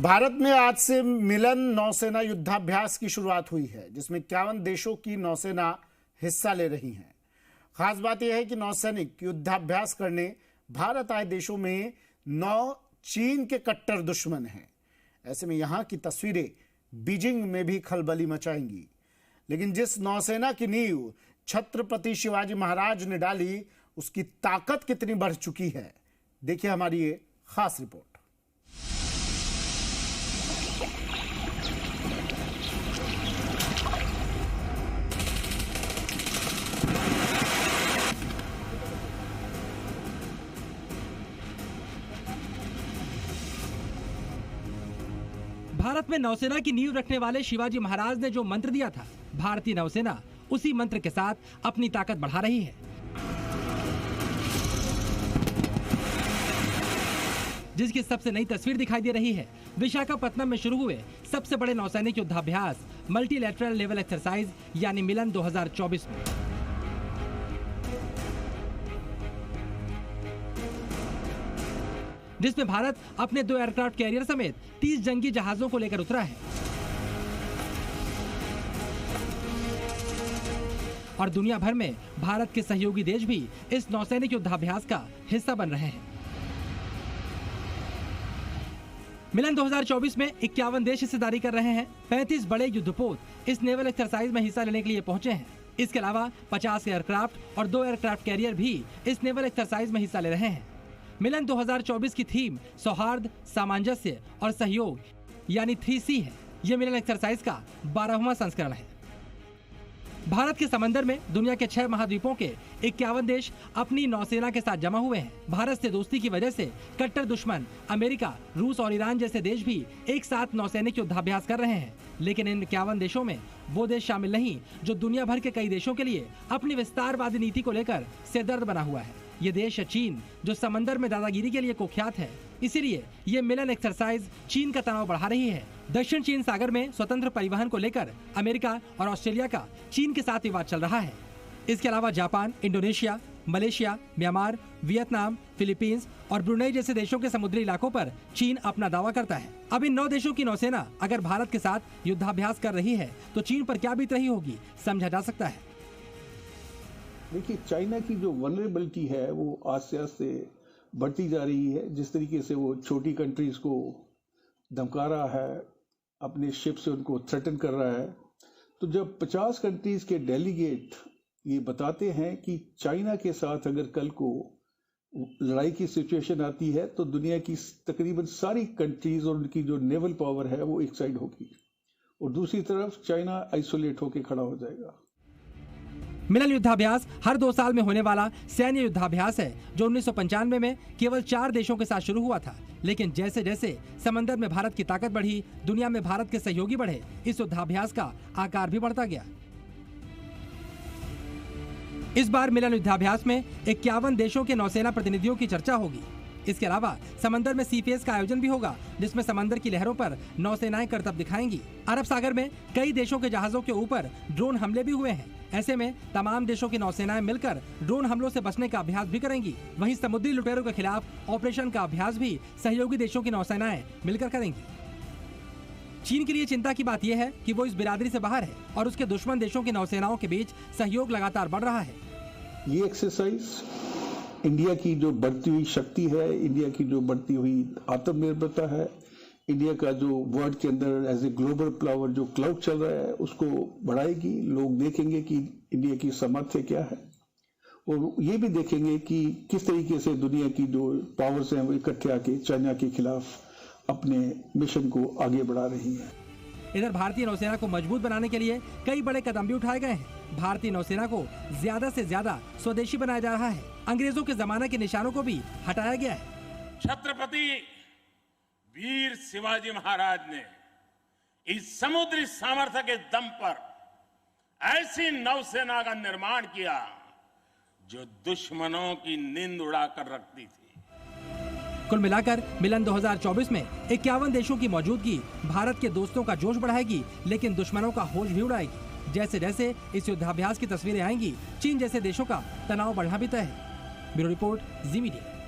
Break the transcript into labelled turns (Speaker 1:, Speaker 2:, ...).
Speaker 1: भारत में आज से मिलन नौसेना युद्धाभ्यास की शुरुआत हुई है, जिसमें 51 देशों की नौसेना हिस्सा ले रही हैं। खास बात यह है कि नौसैनिक युद्धाभ्यास करने भारत आए देशों में 9 चीन के कट्टर दुश्मन हैं। ऐसे में यहां की तस्वीरें बीजिंग में भी खलबली मचाएंगी। लेकिन जिस नौसेना की नींव छत्रपति शिवाजी महाराज ने डाली, उसकी ताकत कितनी बढ़ चुकी है, देखिए हमारी ये खास रिपोर्ट।
Speaker 2: भारत में नौसेना की नींव रखने वाले शिवाजी महाराज ने जो मंत्र दिया था, भारतीय नौसेना उसी मंत्र के साथ अपनी ताकत बढ़ा रही है। जिसकी सबसे नई तस्वीर दिखाई दे रही है विशाखापत्तनम में शुरू हुए सबसे बड़े नौसैनिक युद्धाभ्यास मल्टीलैटरल लेवल एक्सरसाइज यानी मिलन 2024 में। जिसमें भारत अपने 2 एयरक्राफ्ट कैरियर समेत 30 जंगी जहाजों को लेकर उतरा है और दुनिया भर में भारत के सहयोगी देश भी इस नौसैनिक युद्धाभ्यास का हिस्सा बन रहे हैं। मिलन 2024 में 51 देश हिस्सेदारी कर रहे हैं। 35 बड़े युद्धपोत इस नेवल एक्सरसाइज में हिस्सा लेने के लिए पहुंचे हैं। इसके अलावा 50 एयरक्राफ्ट और 2 एयरक्राफ्ट कैरियर भी इस नेवल एक्सरसाइज में हिस्सा ले रहे हैं। मिलन 2024 की थीम सौहार्द, सामंजस्य और सहयोग यानी 3C है। ये मिलन एक्सरसाइज का 12वां संस्करण है। भारत के समंदर में दुनिया के 6 महाद्वीपों के 51 देश अपनी नौसेना के साथ जमा हुए हैं। भारत से दोस्ती की वजह से कट्टर दुश्मन अमेरिका, रूस और ईरान जैसे देश भी एक साथ नौसैनिक युद्धाभ्यास कर रहे हैं। लेकिन इन 51 देशों में वो देश शामिल नहीं जो दुनिया भर के कई देशों के लिए अपनी विस्तारवादी नीति को लेकर सिरदर्द बना हुआ है। ये देश है चीन, जो समंदर में दादागिरी के लिए कुख्यात है। इसीलिए ये मिलन एक्सरसाइज चीन का तनाव बढ़ा रही है। दक्षिण चीन सागर में स्वतंत्र परिवहन को लेकर अमेरिका और ऑस्ट्रेलिया का चीन के साथ विवाद चल रहा है। इसके अलावा Japan, Indonesia, Malaysia, Myanmar, Vietnam, Philippines और ब्रुनेई जैसे देशों के समुद्री इलाकों पर चीन अपना दावा करता है। अब इन 9 देशों की नौसेना अगर भारत के साथ युद्धाभ्यास कर रही है तो चीन पर क्या बीत रही होगी, समझा जा सकता है।
Speaker 3: देखिए, चाइना की जो वनरेबिलिटी है वो आज से आस्ते बढ़ती जा रही है। जिस तरीके से वो छोटी कंट्रीज को धमका रहा है, अपने शिप से उनको थ्रेटन कर रहा है, तो जब 50 कंट्रीज के डेलीगेट ये बताते हैं कि चाइना के साथ अगर कल को लड़ाई की सिचुएशन आती है तो दुनिया की तकरीबन सारी कंट्रीज और उनकी जो नेवल पावर है वो एक साइड होगी और दूसरी तरफ चाइना आइसोलेट होकर खड़ा हो जाएगा।
Speaker 2: मिलन युद्धाभ्यास हर 2 साल में होने वाला सैन्य युद्धाभ्यास है, जो 1995 में केवल 4 देशों के साथ शुरू हुआ था। लेकिन जैसे जैसे समंदर में भारत की ताकत बढ़ी, दुनिया में भारत के सहयोगी बढ़े, इस युद्धाभ्यास का आकार भी बढ़ता गया। इस बार मिलन युद्धाभ्यास में 51 देशों के नौसेना प्रतिनिधियों की चर्चा होगी। इसके अलावा समंदर में सी फेस का आयोजन भी होगा, जिसमें समंदर की लहरों पर नौसेनाएं करतब दिखाएंगी। अरब सागर में कई देशों के जहाजों के ऊपर ड्रोन हमले भी हुए हैं। ऐसे में तमाम देशों की नौसेनाएं मिलकर ड्रोन हमलों से बचने का अभ्यास भी करेंगी। वहीं समुद्री लुटेरों के खिलाफ ऑपरेशन का अभ्यास भी सहयोगी देशों की नौसेनाएं मिलकर करेंगी। चीन के लिए चिंता की बात यह है कि वो इस बिरादरी से बाहर है और उसके दुश्मन देशों की नौसेनाओं के बीच सहयोग लगातार बढ़ रहा है।
Speaker 3: ये एक्सरसाइज इंडिया की जो बढ़ती हुई शक्ति है, इंडिया की जो बढ़ती हुई आत्मनिर्भरता है, इंडिया का जो वर्ल्ड के अंदर एज ए ग्लोबल पावर जो क्लाउड चल रहा है उसको बढ़ाएगी। लोग देखेंगे कि इंडिया की सामर्थ्य क्या है और ये भी देखेंगे कि किस तरीके से दुनिया की जो पावर्स हैं वो इकट्ठे आके चाइना के खिलाफ अपने मिशन को आगे बढ़ा रही हैं।
Speaker 2: इधर भारतीय नौसेना को मजबूत बनाने के लिए कई बड़े कदम भी उठाए गए हैं। भारतीय नौसेना को ज्यादा से ज्यादा स्वदेशी बनाया जा रहा है। अंग्रेजों के जमाने के निशानों को भी हटाया गया है।
Speaker 4: छत्रपति वीर शिवाजी महाराज ने इस समुद्री सामर्थ्य के दम पर ऐसी नौसेना का निर्माण किया जो दुश्मनों की नींद उड़ाकर रखती थी।
Speaker 2: कुल मिलाकर मिलन 2024 में 51 देशों की मौजूदगी भारत के दोस्तों का जोश बढ़ाएगी, लेकिन दुश्मनों का होश भी उड़ाएगी। जैसे जैसे इस युद्धाभ्यास की तस्वीरें आएंगी, चीन जैसे देशों का तनाव बढ़ना भी तय है। ब्यूरो रिपोर्ट, जी मीडिया।